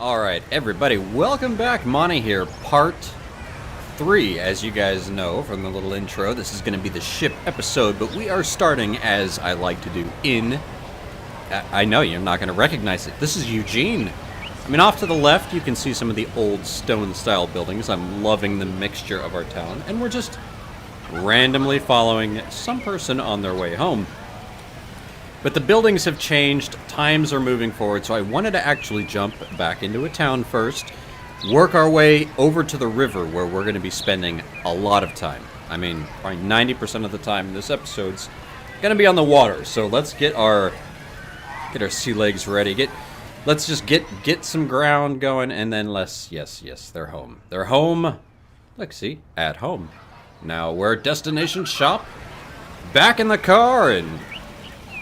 Alright, everybody, welcome back. Monte here, part 3, as you guys know from the little intro. This is going to be the ship episode, but we are starting, as I like to do, in... I know you're not going to recognize it. This is Eugene. I mean, off to the left, you can see some of the old stone-style buildings. I'm loving the mixture of our town, and we're just randomly following some person on their way home. But the buildings have changed, times are moving forward, so I wanted to actually jump back into a town first, work our way over to the river where we're going to be spending a lot of time. I mean, probably 90% of the time in this episode's going to be on the water, so let's get our sea legs ready. Let's just get some ground going, and then yes, they're home. They're home. Look, see, at home. Now we're at destination shop, back in the car, and...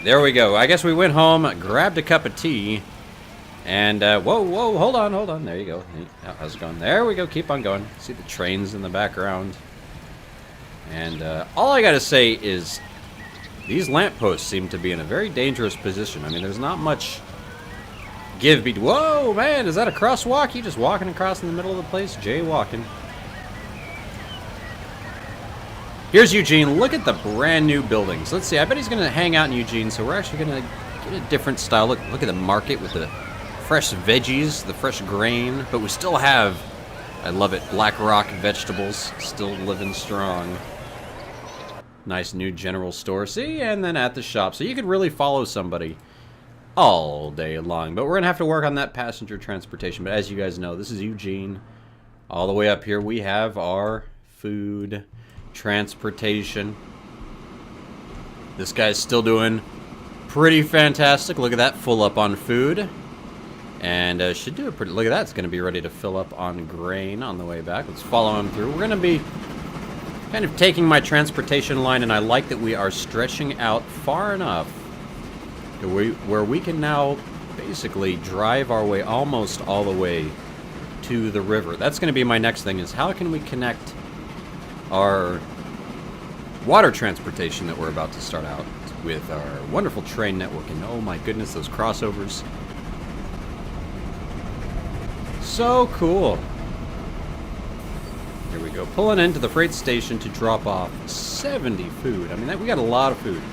there we go. I guess we went home, grabbed a cup of tea, and, whoa, hold on. There you go. How's it going? There we go. Keep on going. See the trains in the background. And, all I gotta say is, these lampposts seem to be in a very dangerous position. I mean, there's not much give be... whoa, man, is that a crosswalk? You just walking across in the middle of the place? Jaywalking. Here's Eugene. Look at the brand new buildings. Let's see. I bet he's going to hang out in Eugene, so we're actually going to get a different style. Look at the market with the fresh veggies, the fresh grain, but we still have, I love it, Black Rock vegetables still living strong. Nice new general store. See, and then at the shop. So you could really follow somebody all day long. But we're going to have to work on that passenger transportation. But as you guys know, this is Eugene. All the way up here, we have our food... transportation. This guy's still doing pretty fantastic. Look at that, full up on food. And should do it pretty... look at that, it's going to be ready to fill up on grain on the way back. Let's follow him through. We're going to be kind of taking my transportation line, and I like that we are stretching out far enough to where we can now basically drive our way almost all the way to the river. That's going to be my next thing, is how can we connect our water transportation that we're about to start out with our wonderful train network. And oh my goodness, those crossovers. So cool. Here we go. Pulling into the freight station to drop off 70 food. I mean, we got a lot of food.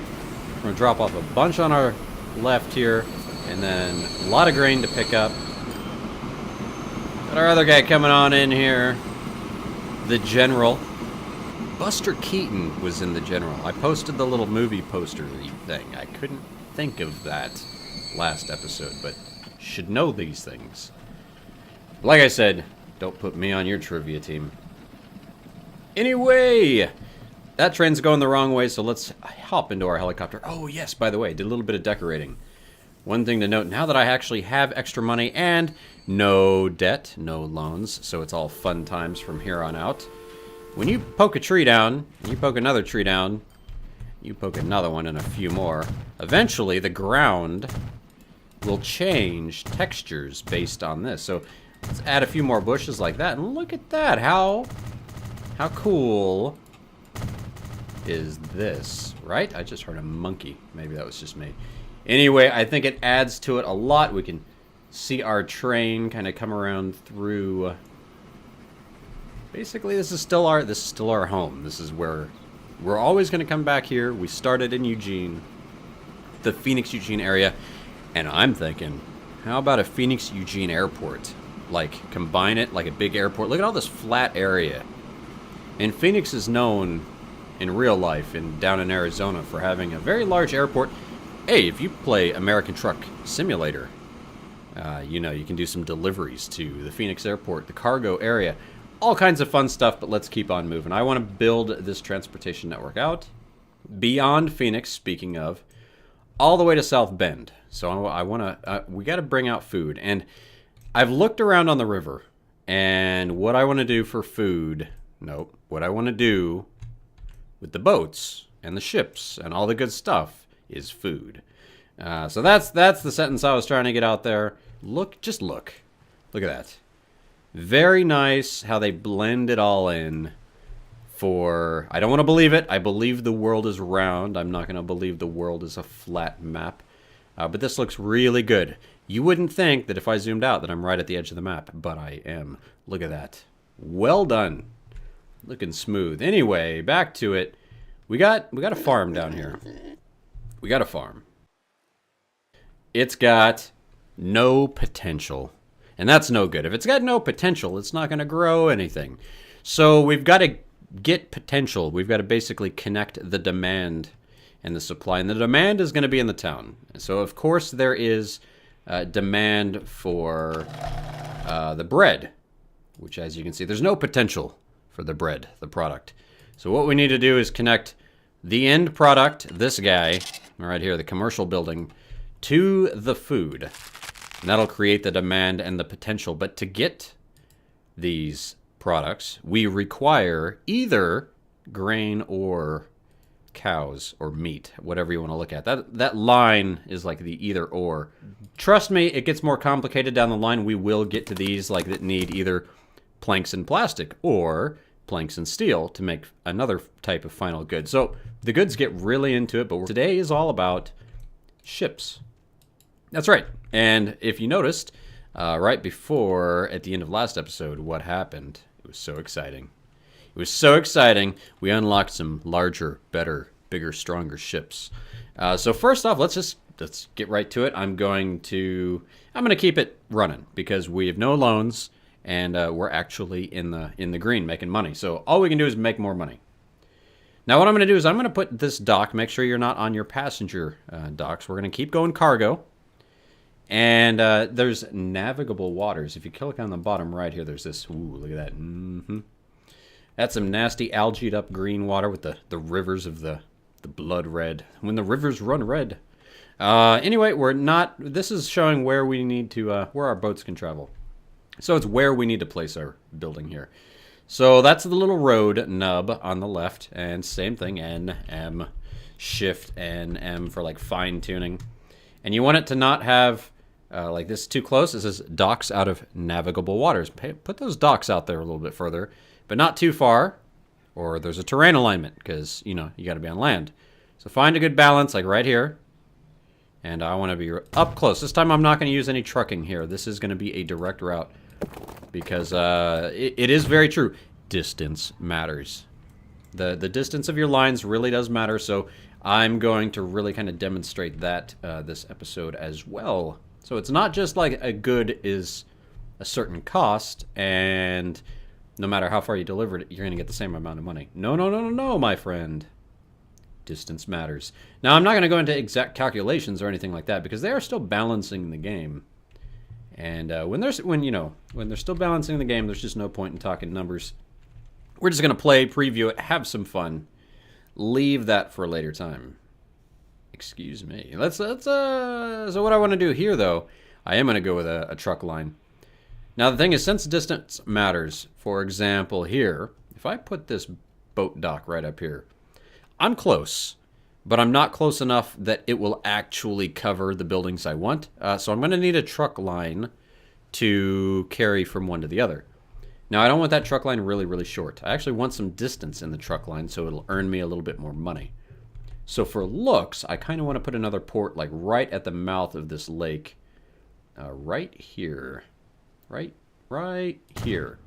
We're going to drop off a bunch on our left here, and then a lot of grain to pick up. Got our other guy coming on in here. The General. Buster Keaton was in The General. I posted the little movie poster thing. I couldn't think of that last episode, but should know these things. Like I said, don't put me on your trivia team. Anyway, that train's going the wrong way, so let's hop into our helicopter. Oh, yes, by the way, did a little bit of decorating. One thing to note, now that I actually have extra money and no debt, no loans, so it's all fun times from here on out. When you poke a tree down, you poke another tree down, you poke another one and a few more, eventually the ground will change textures based on this. So let's add a few more bushes like that, and look at that. How cool is this, right? I just heard a monkey. Maybe that was just me. Anyway, I think it adds to it a lot. We can see our train kind of come around through... basically, this is still our home. This is where we're always going to come back here. We started in Eugene, the Phoenix-Eugene area, and I'm thinking, how about a Phoenix-Eugene airport? Like, combine it like a big airport. Look at all this flat area. And Phoenix is known in real life and down in Arizona for having a very large airport. Hey, if you play American Truck Simulator, you know, you can do some deliveries to the Phoenix airport, the cargo area. All kinds of fun stuff, but let's keep on moving. I want to build this transportation network out beyond Phoenix, speaking of, all the way to South Bend. So I want to, we got to bring out food. And I've looked around on the river, and what I want to do for food, what I want to do with the boats and the ships and all the good stuff is food. So that's the sentence I was trying to get out there. Look, just look. Look at that. Very nice how they blend it all in for... I don't want to believe it. I believe the world is round. I'm not going to believe the world is a flat map. But this looks really good. You wouldn't think that if I zoomed out that I'm right at the edge of the map, but I am. Look at that. Well done. Looking smooth. Anyway, back to it. We got a farm down here. We got a farm. It's got no potential. And that's no good. If it's got no potential, it's not going to grow anything. So we've got to get potential. We've got to basically connect the demand and the supply. And the demand is going to be in the town. So, of course, there is demand for the bread, which, as you can see, there's no potential for the bread, the product. So what we need to do is connect the end product, this guy, right here, the commercial building, to the food. And that'll create the demand and the potential. But to get these products, we require either grain or cows or meat, whatever you want to look at. That line is like the either or. Trust me, it gets more complicated down the line. We will get to these like that need either planks and plastic or planks and steel to make another type of final good. So the goods get really into it, but today is all about ships. That's right. And if you noticed, right before, at the end of last episode, what happened? It was so exciting. It was so exciting. We unlocked some larger, better, bigger, stronger ships. So first off, let's get right to it. I'm going to keep it running because we have no loans and we're actually in the green, making money. So all we can do is make more money. Now what I'm going to do is I'm going to put this dock. Make sure you're not on your passenger docks. We're going to keep going cargo. And there's navigable waters. If you click on the bottom right here, there's this. Ooh, look at that. Mm-hmm. That's some nasty algaed up green water with the rivers of the blood red. When the rivers run red. Anyway, this is showing where we need to, where our boats can travel. So it's where we need to place our building here. So that's the little road nub on the left. And same thing, N, M, Shift, N, M for like fine tuning. And you want it to not have, like this too close. This is docks out of navigable waters. Put those docks out there a little bit further. But not too far, or there's a terrain alignment, because, you got to be on land. So find a good balance, like right here. And I want to be up close. This time I'm not going to use any trucking here. This is going to be a direct route, because it is very true. Distance matters. The distance of your lines really does matter, so I'm going to really kind of demonstrate that this episode as well. So it's not just like a good is a certain cost, and no matter how far you deliver it, you're going to get the same amount of money. No, my friend. Distance matters. Now, I'm not going to go into exact calculations or anything like that because they are still balancing the game. And when they're still balancing the game, there's just no point in talking numbers. We're just going to play, preview it, have some fun. Leave that for a later time. Excuse me. So what I want to do here, though, I am going to go with a truck line. Now, the thing is, since distance matters, for example, here, if I put this boat dock right up here, I'm close, but I'm not close enough that it will actually cover the buildings I want. So I'm going to need a truck line to carry from one to the other. Now, I don't want that truck line really, really short. I actually want some distance in the truck line so it'll earn me a little bit more money. So for looks, I kind of want to put another port like right at the mouth of this lake. Right here. Right here.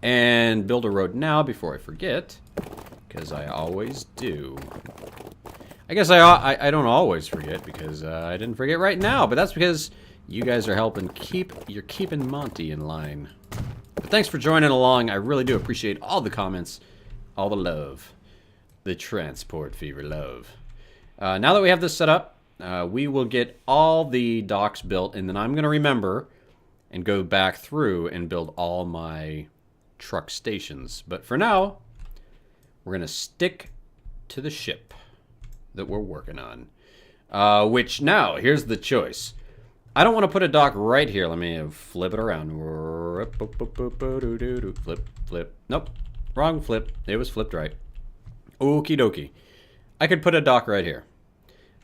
And build a road now before I forget, because I always do. I guess I don't always forget because I didn't forget right now, but that's because you guys are helping you're keeping Monte in line. But thanks for joining along. I really do appreciate all the comments, all the love, the transport fever love. Now that we have this set up, we will get all the docks built, and then I'm going to remember and go back through and build all my truck stations. But for now, we're going to stick to the ship that we're working on. Which now, here's the choice. I don't want to put a dock right here. Let me flip it around. Flip, flip. Nope. Wrong flip. It was flipped right. Okie dokie. I could put a dock right here.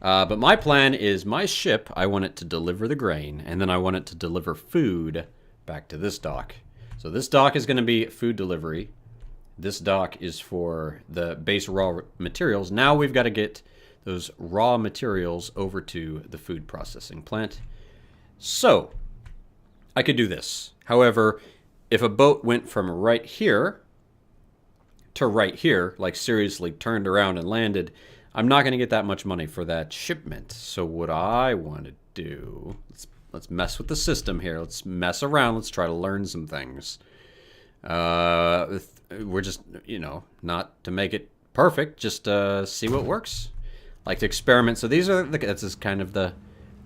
But my plan is my ship, I want it to deliver the grain, and then I want it to deliver food back to this dock. So this dock is going to be food delivery. This dock is for the base raw materials. Now we've got to get those raw materials over to the food processing plant. So I could do this. However, if a boat went from right here to right here, like seriously turned around and landed, I'm not going to get that much money for that shipment. So what I want to do, let's mess with the system here. Let's mess around. Let's try to learn some things. We're just, not to make it perfect, just see what works. Like to experiment. So these are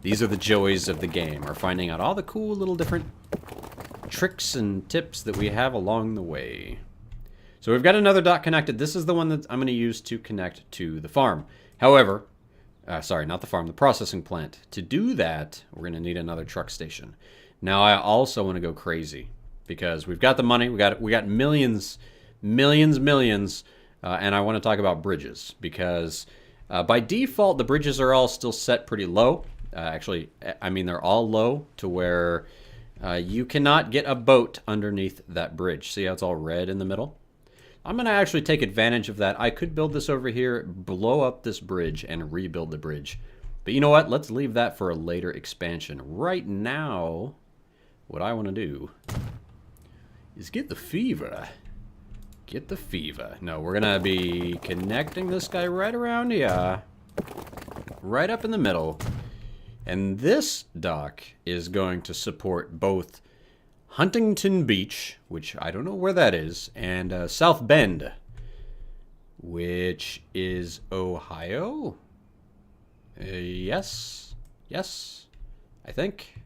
these are the joys of the game, are finding out all the cool little different tricks and tips that we have along the way. So we've got another dock connected. This is the one that I'm going to use to connect to the farm. However, sorry, not the farm, the processing plant. To do that, we're going to need another truck station. Now I also want to go crazy because we've got the money. We got millions, and I want to talk about bridges because by default the bridges are all still set pretty low. Actually, I mean they're all low to where you cannot get a boat underneath that bridge. See how it's all red in the middle? I'm going to actually take advantage of that. I could build this over here, blow up this bridge, and rebuild the bridge. But you know what? Let's leave that for a later expansion. Right now, what I want to do is get the fever. Get the fever. No, we're going to be connecting this guy right around here. Right up in the middle. And this dock is going to support both Huntington Beach, which I don't know where that is, and South Bend, which is Ohio. Yes, I think,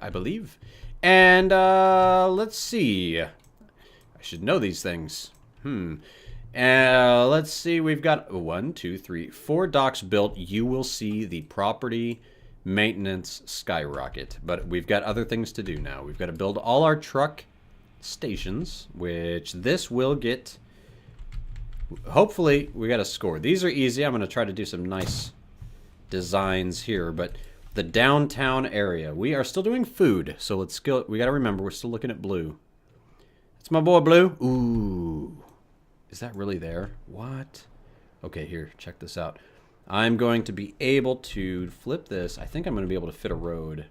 I believe. And let's see. I should know these things. Let's see. We've got 1, 2, 3, 4 docks built. You will see the property maintenance skyrocket, but we've got other things to do now. We've got to build all our truck stations, which this will get. Hopefully we got a score. These are easy. I'm going to try to do some nice designs here, but the downtown area, we are still doing food, so let's go. We got to remember we're still looking at blue. That's my boy Blue. Ooh, is that really there? What? Okay, here, check this out. I'm going to be able to flip this. I think I'm going to be able to fit a road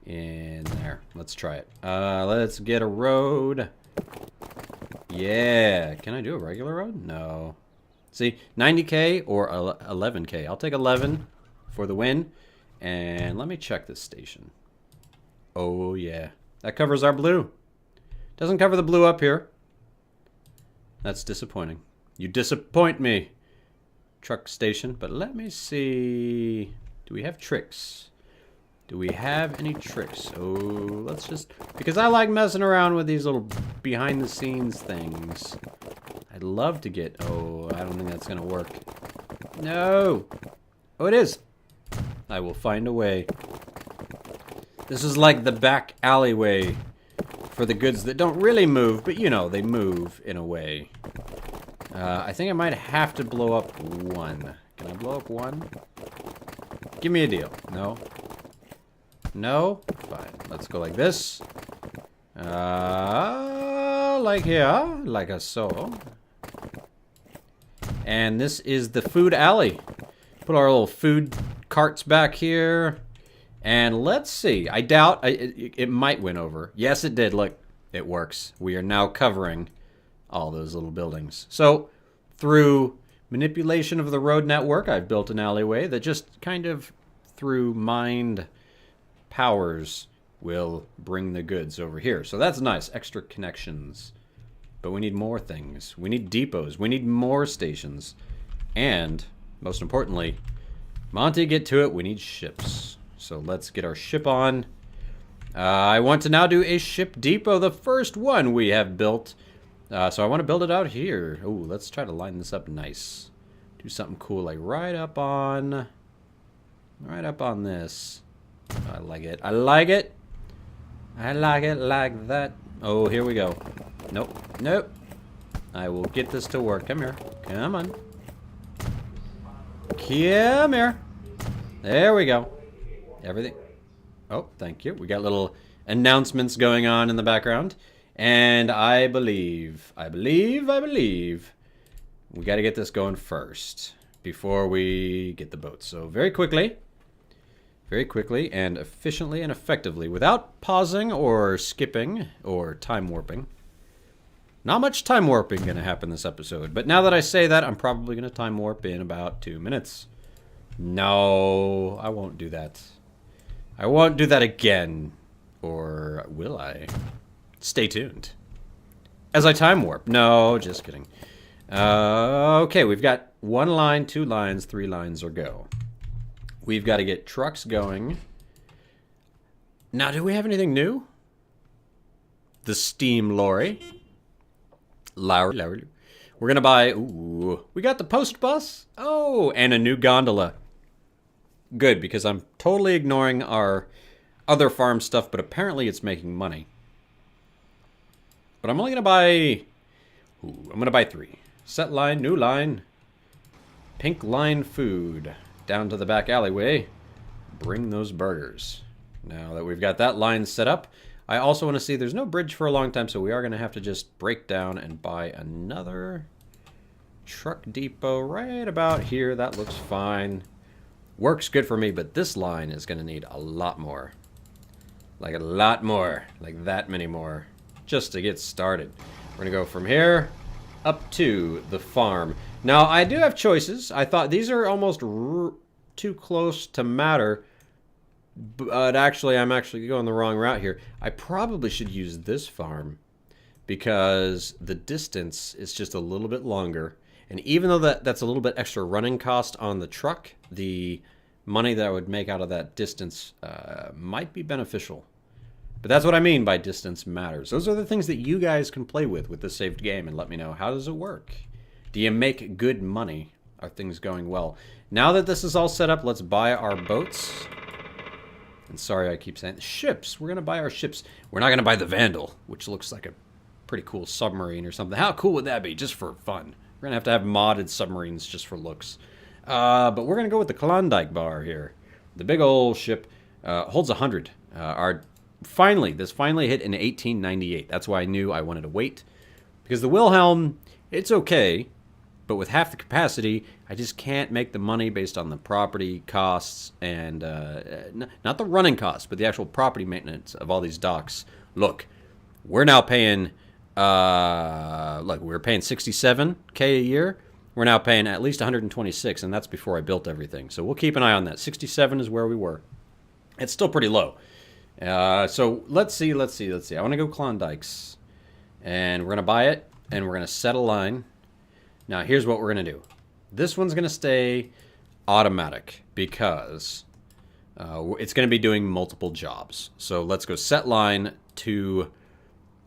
in there. Let's try it. Let's get a road. Yeah. Can I do a regular road? No. See, 90K or 11K. I'll take 11 for the win. And let me check this station. Oh, yeah. That covers our blue. Doesn't cover the blue up here. That's disappointing. You disappoint me. Truck station, but let me see. Do we have tricks? Do we have any tricks? Oh, let's just, because I like messing around with these little behind the scenes things. I'd love to get, oh, I don't think that's gonna work. No. Oh, it is. I will find a way. This is like the back alleyway for the goods that don't really move, but you know, they move in a way. I think I might have to blow up one. Can I blow up one? Give me a deal. No? No? Fine. Let's go like this. Like here. Like a so. And this is the food alley. Put our little food carts back here. And let's see. I doubt it might win over. Yes, it did. Look, it works. We are now covering all those little buildings. So through manipulation of the road network, I've built an alleyway that just kind of through mind powers will bring the goods over here. So that's nice. Extra connections. But we need more things. We need depots. We need more stations. And most importantly, Monte, get to it. We need ships. So let's get our ship on. I want to now do a ship depot, the first one we have built. So I want to build it out here. Oh, let's try to line this up nice. Do something cool, like right up on this. I like it. I like it. I like it like that. Oh, here we go. Nope. Nope. I will get this to work. Come here. Come on. Come here. There we go. Everything. Oh, thank you. We got little announcements going on in the background. And I believe, we got to get this going first before we get the boats. So very quickly and efficiently and effectively, without pausing or skipping or time warping. Not much time warping going to happen this episode, but now that I say that, I'm probably going to time warp in about 2 minutes. No, I won't do that. I won't do that again. Or will I? Stay tuned. As I time warp. No, just kidding. Okay, we've got 1 line, 2 lines, 3 lines, or go. We've got to get trucks going. Now, do we have anything new? The steam lorry. Lowry. We're going to buy... Ooh, we got the post bus. Oh, and a new gondola. Good, because I'm totally ignoring our other farm stuff, but apparently it's making money. But I'm only going to buy... Ooh, I'm going to buy 3. Set line, new line. Pink line food. Down to the back alleyway. Bring those burgers. Now that we've got that line set up, I also want to see there's no bridge for a long time, so we are going to have to just break down and buy another truck depot right about here. That looks fine. Works good for me, but this line is going to need a lot more. Like a lot more. Like that many more. Just to get started. We're going to go from here up to the farm. Now, I do have choices. I thought these are almost too close to matter. But actually, I'm actually going the wrong route here. I probably should use this farm because the distance is just a little bit longer. And even though that's a little bit extra running cost on the truck, the money that I would make out of that distance might be beneficial. But that's what I mean by distance matters. Those are the things that you guys can play with the saved game and let me know. How does it work? Do you make good money? Are things going well? Now that this is all set up, let's buy our boats. And sorry I keep saying ships. We're going to buy our ships. We're not going to buy the Vandal, which looks like a pretty cool submarine or something. How cool would that be? Just for fun. We're going to have modded submarines just for looks. But we're going to go with the Klondike bar here. The big old ship holds 100. This finally hit in 1898. That's why I knew I wanted to wait. Because the Wilhelm, it's okay. But with half the capacity, I just can't make the money based on the property costs and not the running costs, but the actual property maintenance of all these docks. Look, we're now paying, we were paying $67K a year. We're now paying at least 126, and that's before I built everything. So we'll keep an eye on that. 67 is where we were. It's still pretty low. So let's see. I want to go Klondikes, and we're gonna buy it, and we're gonna set a line. Now, here's what we're going to do. This one's going to stay automatic because it's going to be doing multiple jobs. So let's go set line to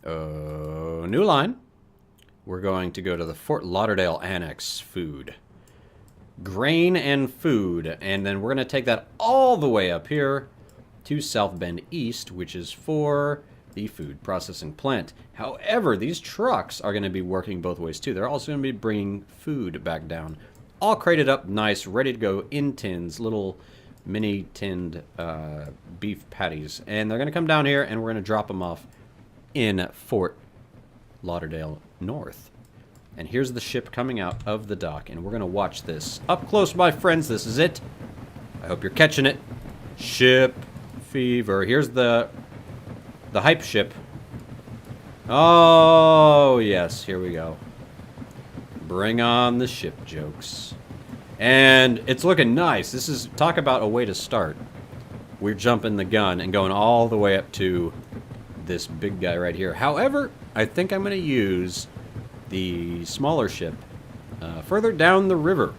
new line. We're going to go to the Fort Lauderdale Annex food. Grain and food. And then we're going to take that all the way up here to South Bend East, which is for the food processing plant. However, these trucks are going to be working both ways too. They're also going to be bringing food back down, all crated up nice, ready to go in tins, little mini tinned beef patties. And they're going to come down here and we're going to drop them off in Fort Lauderdale North. And here's the ship coming out of the dock, and we're going to watch this up close, my friends. This is it. I hope you're catching it. Ship fever. Here's the hype ship. Oh, yes, here we go. Bring on the ship jokes. And it's looking nice. This is, talk about a way to start. We're jumping the gun and going all the way up to this big guy right here. However, I think I'm going to use the smaller ship further down the river.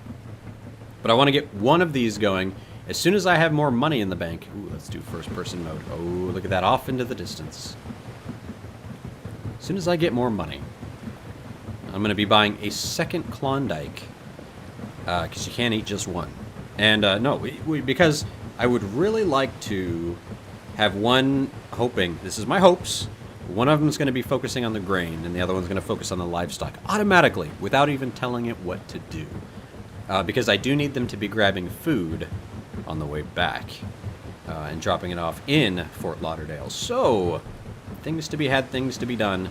But I want to get one of these going as soon as I have more money in the bank. Ooh, let's do first-person mode. Oh, look at that, off into the distance. As soon as I get more money, I'm going to be buying a second Klondike, because you can't eat just one. And because I would really like to have one this is my hopes, one of them is going to be focusing on the grain, and the other one's going to focus on the livestock, automatically, without even telling it what to do. Because I do need them to be grabbing food on the way back, and dropping it off in Fort Lauderdale. So, Things to be had, things to be done.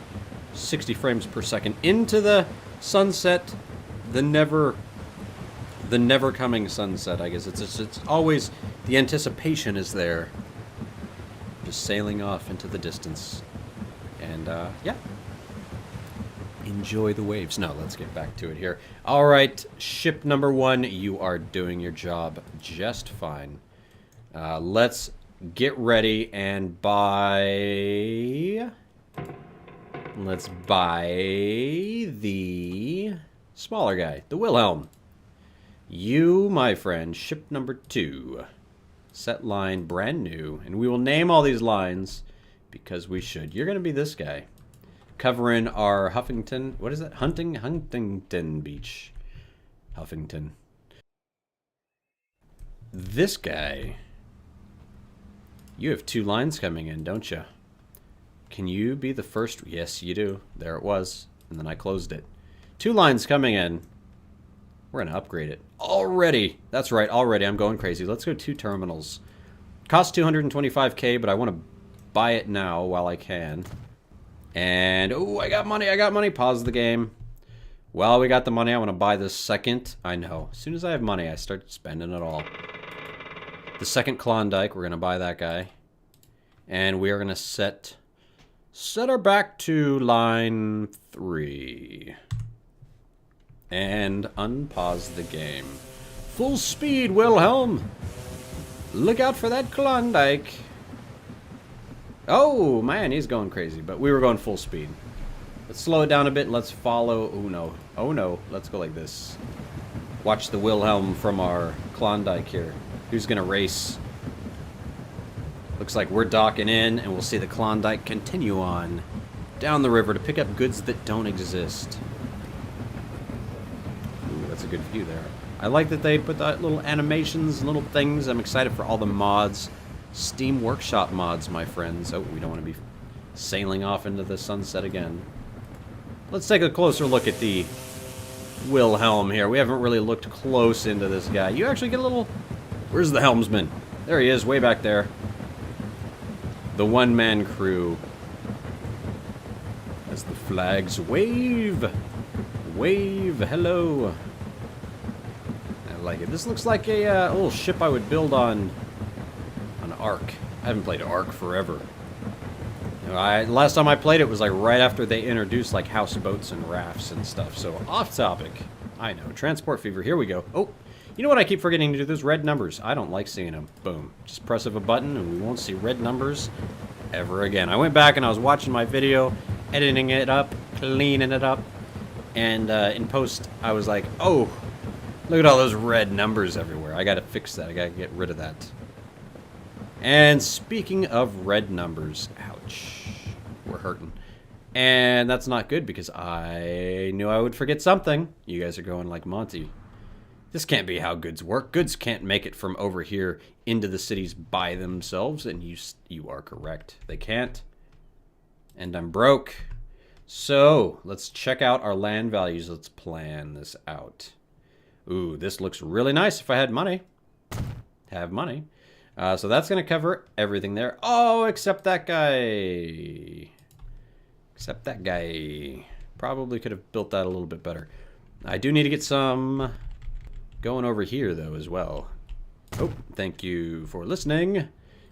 60 frames per second into the sunset. The never coming sunset, I guess. It's always, the anticipation is there. Just sailing off into the distance. And, yeah. Enjoy the waves. No, let's get back to it here. All right, ship number 1, you are doing your job just fine. Let's get ready and buy... Let's buy the smaller guy, the Wilhelm. You, my friend, ship number 2. Set line, brand new. And we will name all these lines because we should. You're going to be this guy. Covering our Huffington... What is that? Huntington Beach. Huffington. This guy... You have 2 lines coming in, don't you? Can you be the first? Yes, you do. There it was. And then I closed it. 2 lines coming in. We're going to upgrade it. Already. That's right, already. I'm going crazy. Let's go 2 terminals. Costs 225K, but I want to buy it now while I can. And, oh, I got money. Pause the game. Well, we got the money. I want to buy this second. I know. As soon as I have money, I start spending it all. The second Klondike, we're going to buy that guy. And we are going to set our back to line 3. And unpause the game. Full speed, Wilhelm. Look out for that Klondike. Oh, man, he's going crazy. But we were going full speed. Let's slow it down a bit. Let's follow. Oh, no. Oh, no. Let's go like this. Watch the Wilhelm from our Klondike here. Who's going to race? Looks like we're docking in, and we'll see the Klondike continue on down the river to pick up goods that don't exist. Ooh, that's a good view there. I like that they put that little animations, little things. I'm excited for all the mods. Steam Workshop mods, my friends. Oh, we don't want to be sailing off into the sunset again. Let's take a closer look at the Wilhelm here. We haven't really looked close into this guy. You actually get a little... Where's the helmsman? There he is, way back there. The one-man crew. As the flags wave. Wave, hello. I like it. This looks like a little ship I would build on Ark. I haven't played Ark forever. You know, last time I played it was like right after they introduced like houseboats and rafts and stuff. So off topic. I know. Transport fever. Here we go. Oh, you know what I keep forgetting to do? Those red numbers. I don't like seeing them. Boom. Just press of a button and we won't see red numbers ever again. I went back and I was watching my video, editing it up, cleaning it up, and in post I was like, oh, look at all those red numbers everywhere. I gotta fix that. I gotta get rid of that. And speaking of red numbers, ouch, we're hurting. And that's not good because I knew I would forget something. You guys are going like, Monte, this can't be how goods work. Goods can't make it from over here into the cities by themselves. And you are correct. They can't. And I'm broke. So let's check out our land values. Let's plan this out. Ooh, this looks really nice if I had money. Have money. So that's going to cover everything there. Oh, except that guy. Except that guy. Probably could have built that a little bit better. I do need to get some going over here, though, as well. Oh, thank you for listening.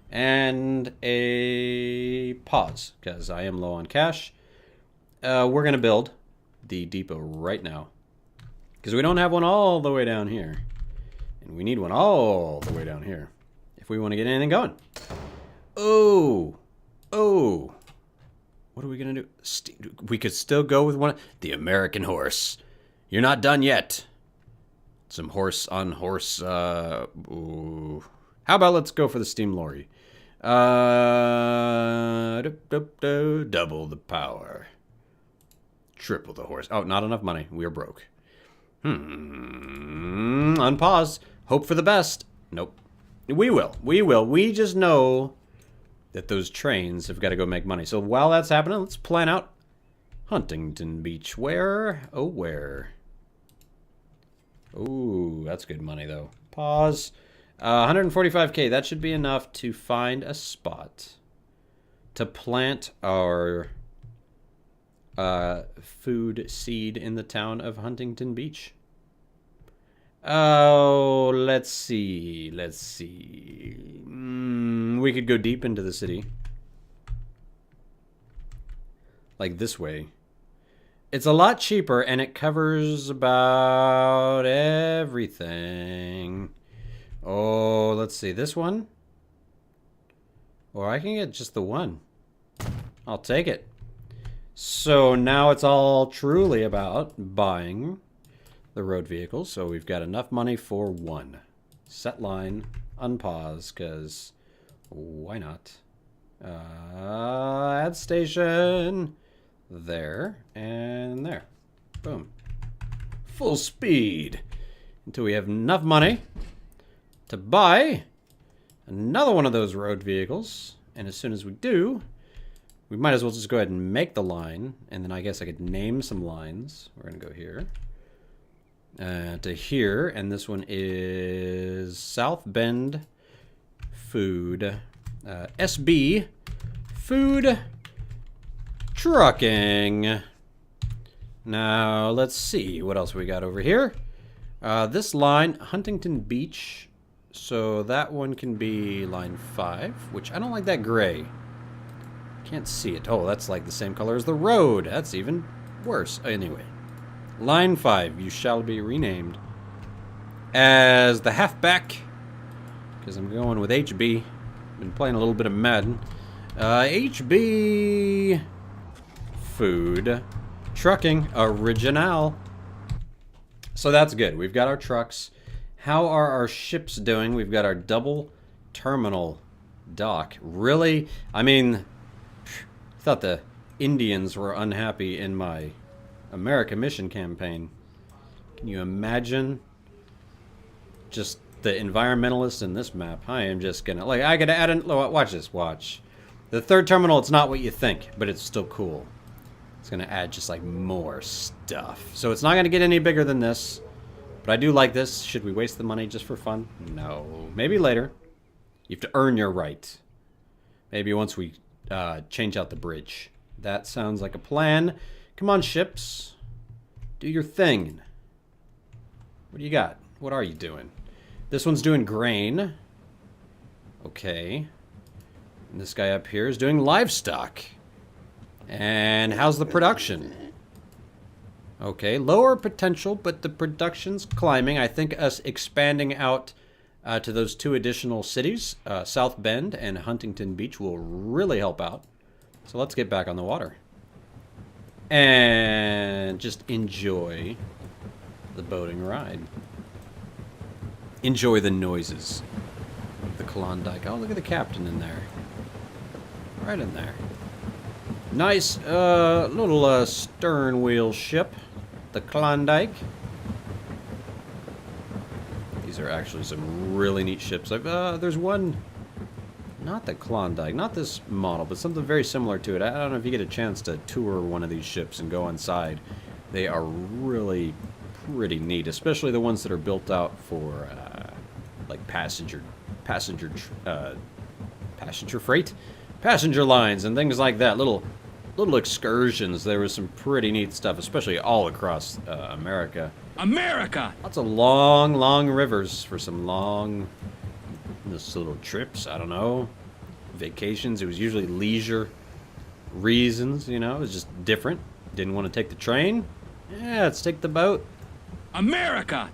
And a pause, because I am low on cash. We're going to build the depot right now. Because we don't have one all the way down here. And we need one all the way down here. If we want to get anything going. Oh. Oh. What are we going to do? We could still go with one. The American horse. You're not done yet. Some horse on horse. Ooh. How about let's go for the steam lorry? Double the power. Triple the horse. Oh, not enough money. We are broke. Unpause. Hope for the best. Nope. We will. We will. We just know that those trains have got to go make money. So while that's happening, let's plan out Huntington Beach. Where? Oh, where? Ooh, that's good money, though. Pause. 145K. That should be enough to find a spot to plant our food seed in the town of Huntington Beach. Oh, let's see. We could go deep into the city. Like this way. It's a lot cheaper, and it covers about everything. Oh, let's see. This one? Or I can get just the one. I'll take it. So now it's all truly about buying the road vehicles. So we've got enough money for one. Set line, unpause, because why not? Add station. There and there. Boom. Full speed. Until we have enough money to buy another one of those road vehicles. And as soon as we do, we might as well just go ahead and make the line. And then I guess I could name some lines. We're going to go here. To here. And this one is South Bend Food. SB Food Trucking. Now, let's see what else we got over here. This line, Huntington Beach. So that one can be line 5, which I don't like that gray. Can't see it. Oh, that's like the same color as the road. That's even worse. Anyway, line 5, you shall be renamed as the halfback, because I'm going with HB. Been playing a little bit of Madden. HB Food Trucking Original. So that's good. We've got our trucks. How are our ships doing? We've got our double terminal dock. Really? I mean, I thought the Indians were unhappy in my America mission campaign. Can you imagine just the environmentalists in this map? I am just gonna, like, I gotta add in, watch this, watch. The third terminal, it's not what you think, but it's still cool. It's gonna add just like more stuff. So it's not gonna get any bigger than this, but I do like this. Should we waste the money just for fun? No. Maybe later. You have to earn your right. Maybe once we change out the bridge. That sounds like a plan. Come on, ships. Do your thing. What do you got? What are you doing? This one's doing grain. Okay. And this guy up here is doing livestock. And how's the production? Okay, lower potential, but the production's climbing. I think us expanding out to those 2 additional cities, South Bend and Huntington Beach, will really help out. So let's get back on the water. And just enjoy the boating ride. Enjoy the noises of the Klondike. Oh, look at the captain in there. Right in there. Nice little stern wheel ship, the Klondike. These are actually some really neat ships. There's one, not the Klondike, not this model, but something very similar to it. I don't know if you get a chance to tour one of these ships and go inside. They are really pretty neat, especially the ones that are built out for like passenger freight, passenger lines, and things like that. Little excursions. There was some pretty neat stuff, especially all across America. Lots of long rivers for some long, just little trips. I don't know, vacations. It was usually leisure reasons. You know, it was just different. Didn't want to take the train. Yeah, let's take the boat. America!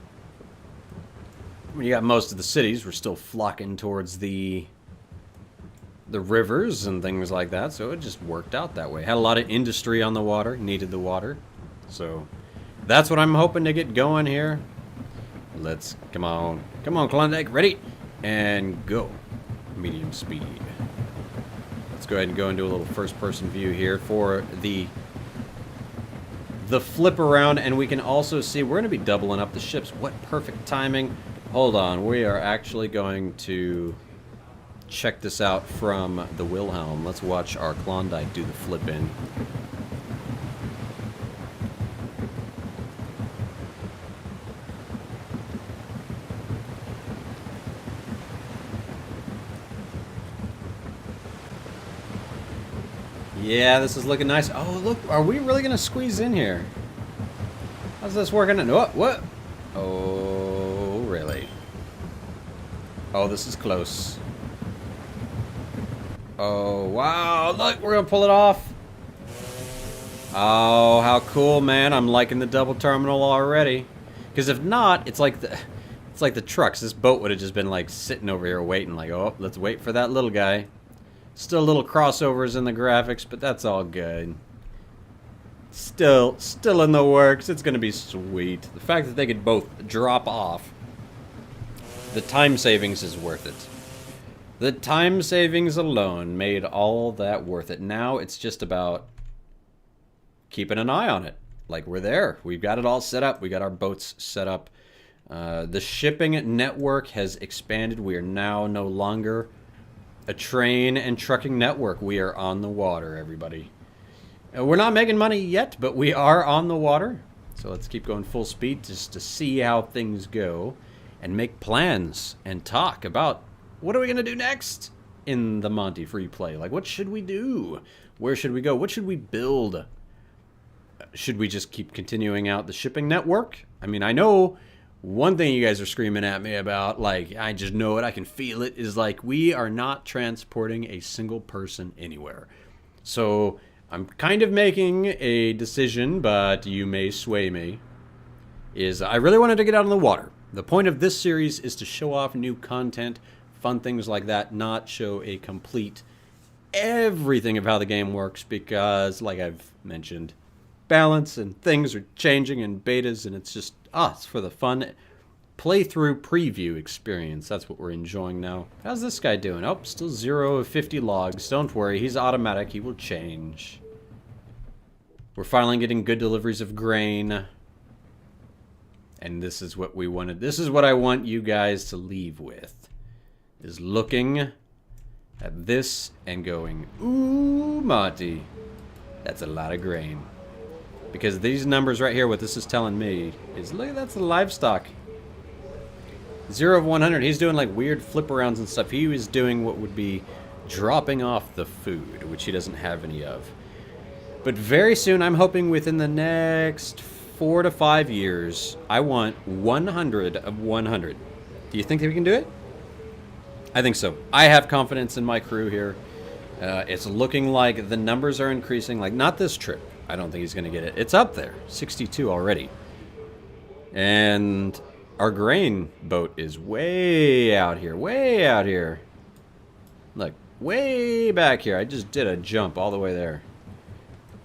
When you got most of the cities were still flocking towards the rivers and things like that, so it just worked out that way. Had a lot of industry on the water, needed the water. So that's what I'm hoping to get going here. Let's, come on, Klondike, ready, and go. Medium speed. Let's go ahead and go into a little first-person view here for the flip around, and we can also see we're going to be doubling up the ships. What perfect timing. Hold on, we are actually going to check this out from the Wilhelm. Let's watch our Klondike do the flip in. Yeah, this is looking nice. Oh, look, are we really gonna squeeze in here? How's this working? What? Oh, really? Oh, this is close. Oh, wow, look, we're gonna pull it off. Oh, how cool, man. I'm liking the double terminal already. Because if not, it's like the trucks. This boat would have just been like sitting over here waiting, like, oh, let's wait for that little guy. Still little crossovers in the graphics, but that's all good. Still in the works. It's gonna be sweet. The fact that they could both drop off, the time savings is worth it. The time savings alone made all that worth it. Now it's just about keeping an eye on it. Like, we're there. We've got it all set up. We got our boats set up. The shipping network has expanded. We are now no longer a train and trucking network. We are on the water, everybody. We're not making money yet, but we are on the water. So let's keep going full speed just to see how things go and make plans and talk about what are we going to do next in the Monte free play. Like, what should we do? Where should we go? What should we build? Should we just keep continuing out the shipping network? I mean, I know one thing you guys are screaming at me about, like, I just know it, I can feel it, is like, we are not transporting a single person anywhere. So I'm kind of making a decision, but you may sway me, is I really wanted to get out on the water. The point of this series is to show off new content, fun things like that, not show a complete everything of how the game works, because, like I've mentioned, balance and things are changing in betas, and it's just us for the fun playthrough preview experience. That's what we're enjoying now. How's this guy doing? Oh, still 0 of 50 logs. Don't worry, he's automatic. He will change. We're finally getting good deliveries of grain. And this is what we wanted. This is what I want you guys to leave with. Is looking at this and going, ooh, Monte. That's a lot of grain. Because these numbers right here, what this is telling me is, look, that's the livestock. 0 of 100. He's doing like weird flip arounds and stuff. He was doing what would be dropping off the food, which he doesn't have any of. But very soon, I'm hoping within the next 4 to 5 years, I want 100 of 100. Do you think that we can do it? I think so. I have confidence in my crew here. It's looking like the numbers are increasing. Like, not this trip. I don't think he's going to get it. It's up there. 62 already. And our grain boat is way out here. Way out here. Look, way back here. I just did a jump all the way there.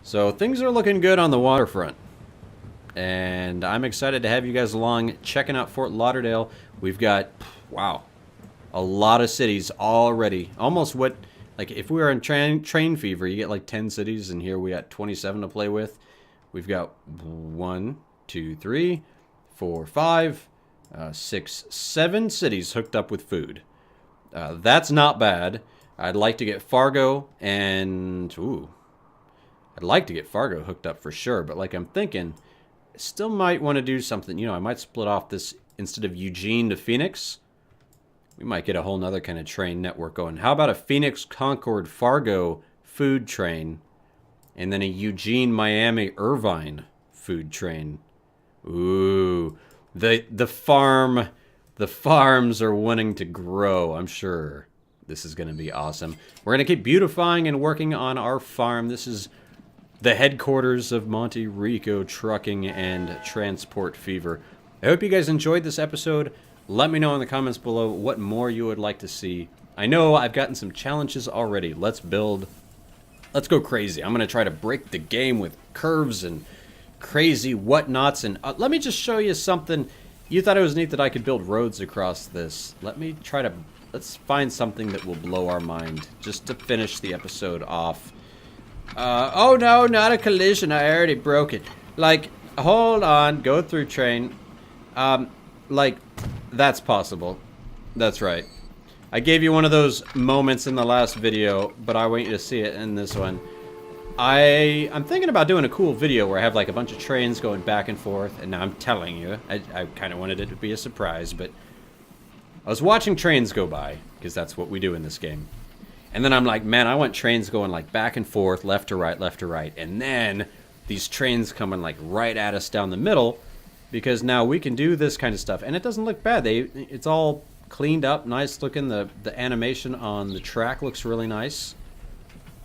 So things are looking good on the waterfront. And I'm excited to have you guys along checking out Fort Lauderdale. We've got, wow, a lot of cities already. Almost what... Like, if we were in train fever, you get like 10 cities, and here we got 27 to play with. We've got 1, 2, 3, 4, 5, 6, 7 cities hooked up with food. That's not bad. I'd like to get Fargo and... Ooh. I'd like to get Fargo hooked up for sure, but like I'm thinking, I still might want to do something. You know, I might split off this instead of Eugene to Phoenix. We might get a whole nother kind of train network going. How about a Phoenix, Concord, Fargo food train, and then a Eugene, Miami, Irvine food train? Ooh, the farms are wanting to grow. I'm sure this is going to be awesome. We're going to keep beautifying and working on our farm. This is the headquarters of Monte Rico Trucking and Transport Fever. I hope you guys enjoyed this episode. Let me know in the comments below what more you would like to see. I know I've gotten some challenges already. Let's build. Let's go crazy. I'm going to try to break the game with curves and crazy whatnots. And let me just show you something. You thought it was neat that I could build roads across this. Let's find something that will blow our mind just to finish the episode off. Oh no, not a collision. I already broke it. Like, hold on. Go through train. Like... That's possible. That's right. I gave you one of those moments in the last video, but I want you to see it in this one. I'm thinking about doing a cool video where I have like a bunch of trains going back and forth, and now I'm telling you, I kind of wanted it to be a surprise, but I was watching trains go by, because that's what we do in this game. And then I'm like, man, I want trains going like back and forth, left to right, left to right. And then these trains coming like right at us down the middle, because now we can do this kind of stuff. And it doesn't look bad. It's all cleaned up, nice looking. The animation on the track looks really nice.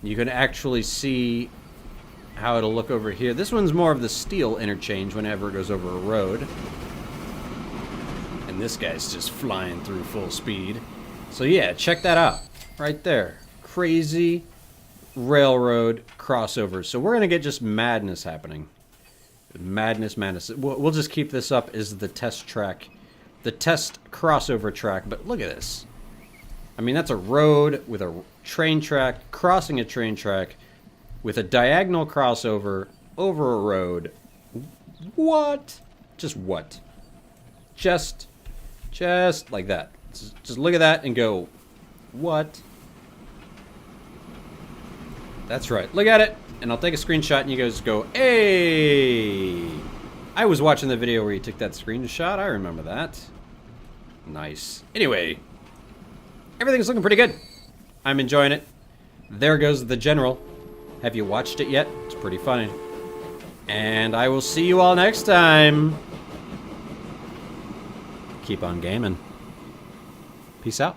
You can actually see how it'll look over here. This one's more of the steel interchange whenever it goes over a road. And this guy's just flying through full speed. So yeah, check that out. Right there. Crazy railroad crossovers. So we're going to get just madness happening. Madness. We'll just keep this up as the test track. The test crossover track. But look at this. I mean, that's a road with a train track crossing a train track with a diagonal crossover over a road. What? Just what? Just like that. Just look at that and go, what? That's right. Look at it, and I'll take a screenshot, and you guys go, hey! I was watching the video where you took that screenshot. I remember that. Nice. Anyway, everything's looking pretty good. I'm enjoying it. There goes the General. Have you watched it yet? It's pretty funny. And I will see you all next time. Keep on gaming. Peace out.